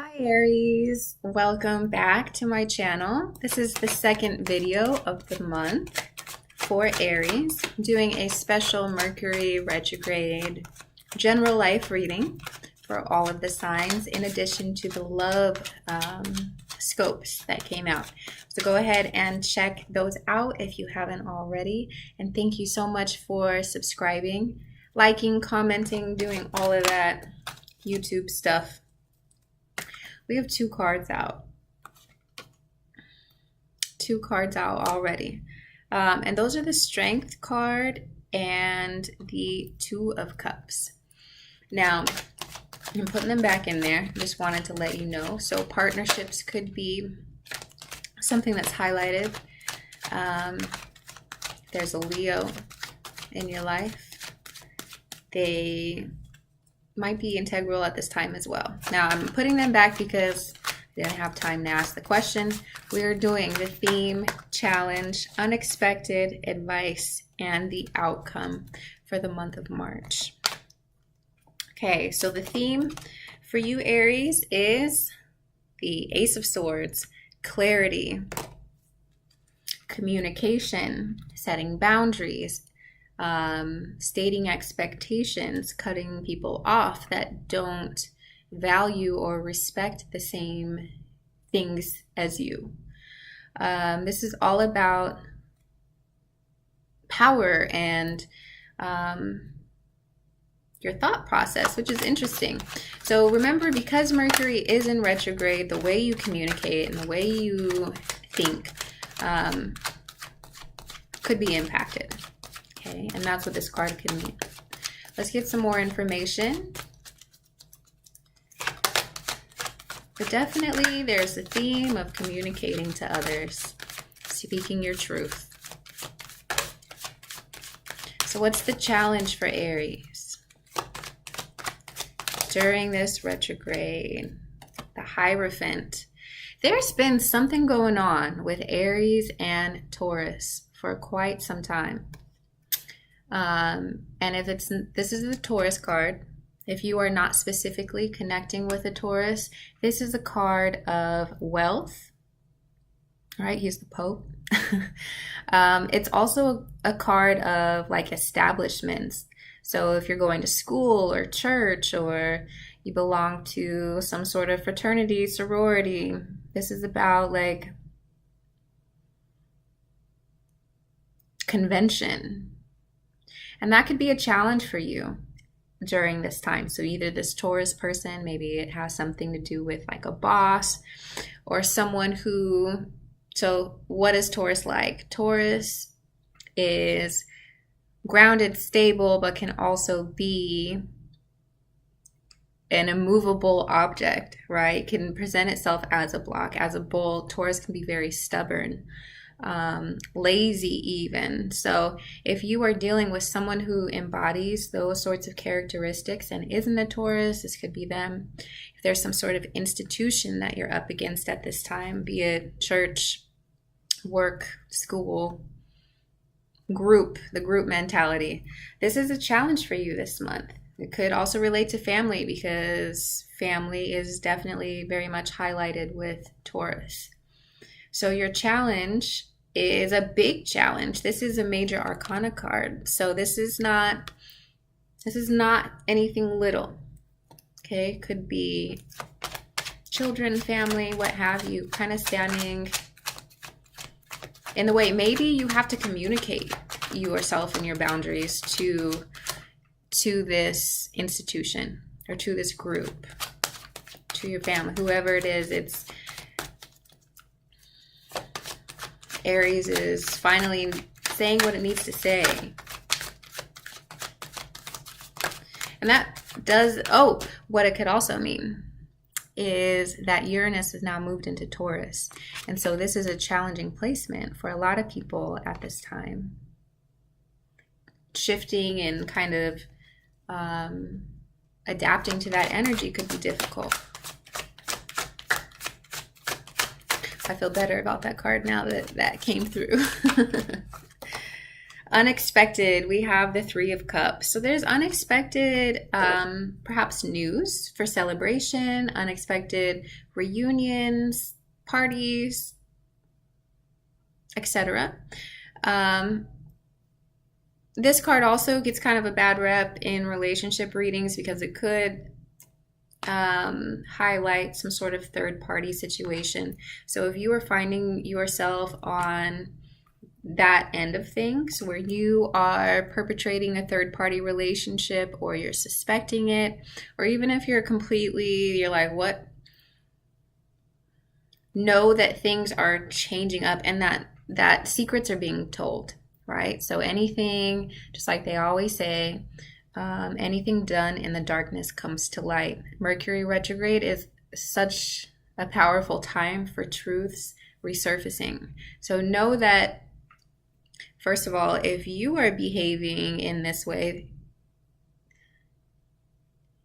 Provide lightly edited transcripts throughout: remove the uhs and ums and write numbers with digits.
Hi Aries, welcome back to my channel. This is the second video of the month for Aries. I'm doing a special Mercury retrograde general life reading for all of the signs in addition to the love scopes that came out. So go ahead and check those out if you haven't already. And thank you so much for subscribing, liking, commenting, doing all of that YouTube stuff. We have two cards out. Two cards out already. And those are the Strength card and the Two of Cups. Now, I'm putting them back in there. Just wanted to let you know. So partnerships could be something that's highlighted. There's a Leo in your life. They might be integral at this time as well. Now I'm putting them back because I didn't have time to ask the question. We're doing the theme, challenge, unexpected advice, and the outcome for the month of March. Okay, so the theme for you Aries is the Ace of Swords, clarity, communication, setting boundaries, stating expectations, cutting people off that don't value or respect the same things as you. This is all about power and your thought process, which is interesting. So remember, because Mercury is in retrograde, the way you communicate and the way you think could be impacted. Okay, and that's what this card can mean. Let's get some more information. But definitely there's a theme of communicating to others, speaking your truth. So what's the challenge for Aries during this retrograde? The Hierophant. There's been something going on with Aries and Taurus for quite some time. And if this is the Taurus card, if you are not specifically connecting with a Taurus, this is a card of wealth. All right, he's the Pope. It's also a card of like establishments. So if you're going to school or church, or you belong to some sort of fraternity, sorority, this is about like convention. And that could be a challenge for you during this time. So either this Taurus person, maybe it has something to do with like a boss or someone who, so what is Taurus like? Taurus is grounded, stable, but can also be an immovable object, right? It can present itself as a block, as a bull. Taurus can be very stubborn. Lazy even. So if you are dealing with someone who embodies those sorts of characteristics and isn't a Taurus, this could be them. If there's some sort of institution that you're up against at this time, be it church, work, school, group, the group mentality, this is a challenge for you this month. It could also relate to family, because family is definitely very much highlighted with Taurus. So your challenge is a big challenge. This is a major arcana card. So this is not anything little. Okay, could be children, family, what have you, kind of standing in the way. Maybe you have to communicate yourself and your boundaries to this institution or to this group, to your family, whoever it is. It's Aries is finally saying what it needs to say. And that does, what it could also mean is that Uranus is now moved into Taurus. And so this is a challenging placement for a lot of people at this time. Shifting and kind of adapting to that energy could be difficult. I feel better about that card now that that came through. Unexpected, we have the Three of Cups. So there's unexpected, perhaps news for celebration, unexpected reunions, parties, etc. This card also gets kind of a bad rep in relationship readings because it could highlight some sort of third party situation. So if you are finding yourself on that end of things where you are perpetrating a third party relationship, or you're suspecting it, or even if you're like, what? Know that things are changing up and that secrets are being told, right? So anything, just like they always say, anything done in the darkness comes to light. Mercury retrograde is such a powerful time for truths resurfacing. So know that, first of all, if you are behaving in this way,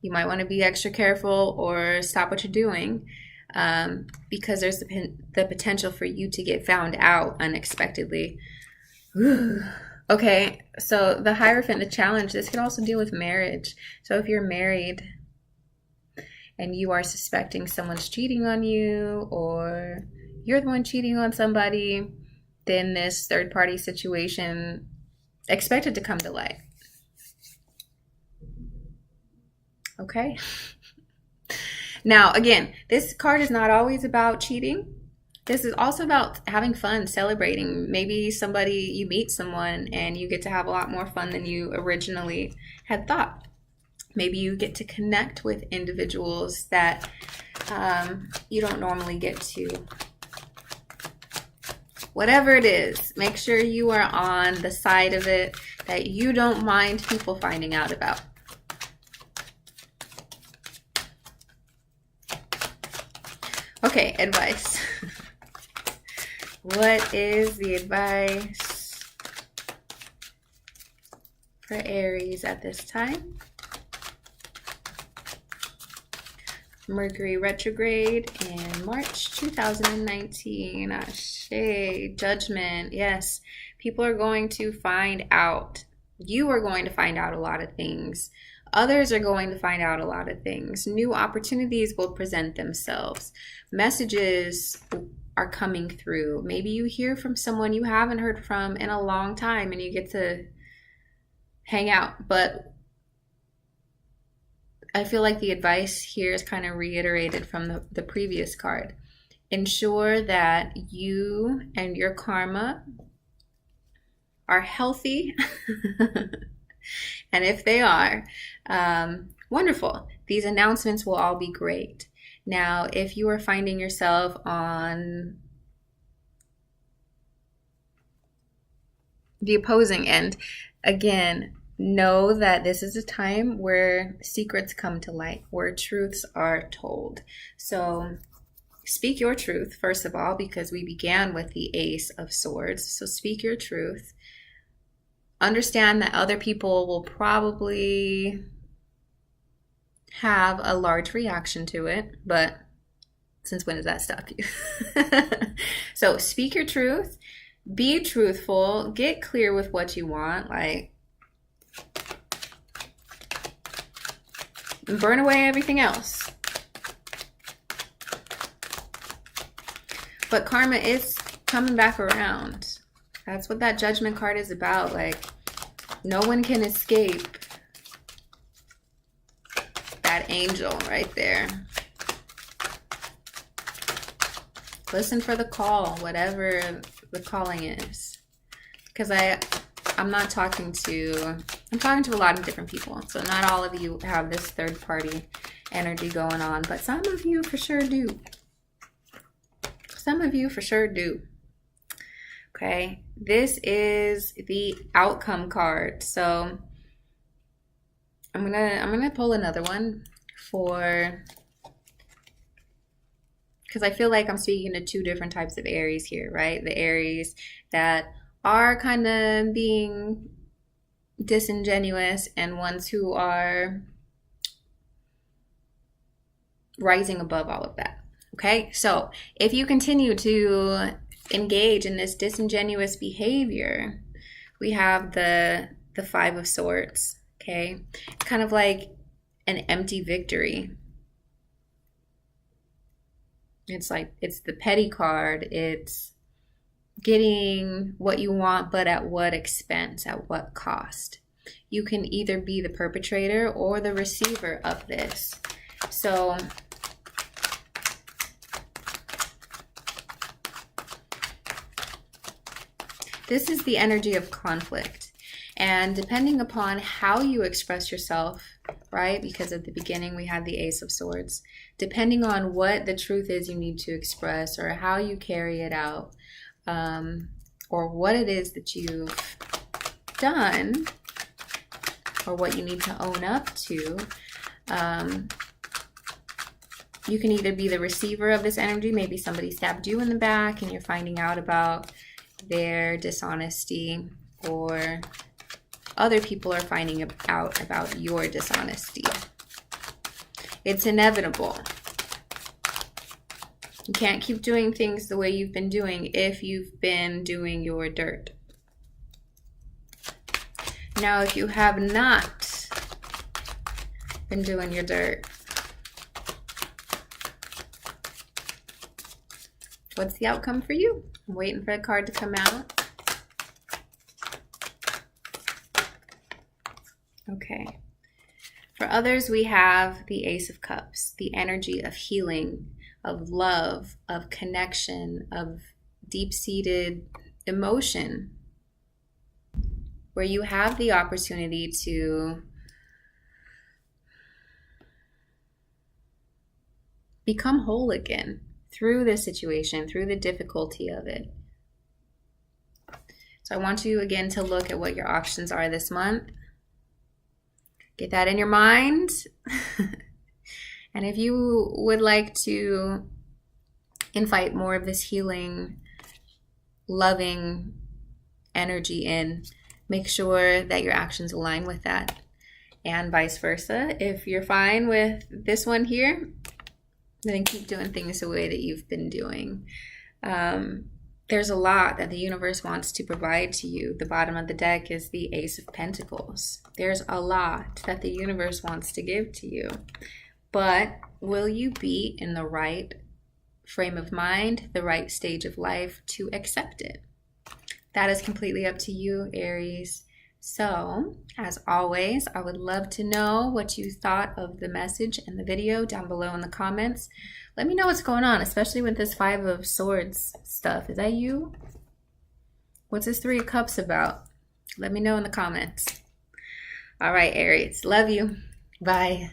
you might want to be extra careful or stop what you're doing, because there's the potential for you to get found out unexpectedly. Okay, so the Hierophant, the challenge, this could also deal with marriage. So if you're married and you are suspecting someone's cheating on you, or you're the one cheating on somebody, then this third party situation expected to come to light. Okay. Now, again, this card is not always about cheating. This is also about having fun, celebrating. Maybe you meet someone and you get to have a lot more fun than you originally had thought. Maybe you get to connect with individuals that you don't normally get to. Whatever it is, make sure you are on the side of it that you don't mind people finding out about. Okay, advice. What is the advice for Aries at this time? Mercury retrograde in March 2019. Ashe, judgment. Yes, people are going to find out. You are going to find out a lot of things. Others are going to find out a lot of things. New opportunities will present themselves. Messages are coming through. Maybe you hear from someone you haven't heard from in a long time and you get to hang out. But I feel like the advice here is kind of reiterated from the previous card. Ensure that you and your karma are healthy. And if they are, wonderful. These announcements will all be great. Now, if you are finding yourself on the opposing end, again, know that this is a time where secrets come to light, where truths are told. So speak your truth, first of all, because we began with the Ace of Swords. So speak your truth. Understand that other people will probably have a large reaction to it, but since when does that stop you? So speak your truth, be truthful, get clear with what you want, like burn away everything else. But karma is coming back around. That's what that Judgment card is about. Like, no one can escape that angel right there. Listen for the call, whatever the calling is. Because I'm talking to a lot of different people. So not all of you have this third party energy going on, but some of you for sure do. Some of you for sure do. Okay, this is the outcome card. So I'm gonna pull another one because I feel like I'm speaking to two different types of Aries here, right? The Aries that are kind of being disingenuous, and ones who are rising above all of that. Okay, so if you continue to engage in this disingenuous behavior, we have the Five of Swords, okay? Kind of like an empty victory. It's like, it's the petty card. It's getting what you want, but at what expense, at what cost? You can either be the perpetrator or the receiver of this. So this is the energy of conflict. And depending upon how you express yourself, right? Because at the beginning we had the Ace of Swords. Depending on what the truth is you need to express, or how you carry it out, or what it is that you've done, or what you need to own up to, you can either be the receiver of this energy. Maybe somebody stabbed you in the back and you're finding out about their dishonesty, or other people are finding out about your dishonesty. It's inevitable. You can't keep doing things the way you've been doing if you've been doing your dirt. Now, if you have not been doing your dirt, what's the outcome for you? I'm waiting for a card to come out. Okay. For others, we have the Ace of Cups, the energy of healing, of love, of connection, of deep-seated emotion, where you have the opportunity to become whole again through this situation, through the difficulty of it. So I want you again to look at what your options are this month. Get that in your mind. And if you would like to invite more of this healing, loving energy in, make sure that your actions align with that, and vice versa. If you're fine with this one here, then keep doing things the way that you've been doing. There's a lot that the universe wants to provide to you. The bottom of the deck is the Ace of Pentacles. There's a lot that the universe wants to give to you. But will you be in the right frame of mind, the right stage of life to accept it? That is completely up to you, Aries. So, as always, I would love to know what you thought of the message and the video down below in the comments. Let me know what's going on, especially with this Five of Swords stuff. Is that you? What's this Three of Cups about? Let me know in the comments. All right, Aries. Love you. Bye.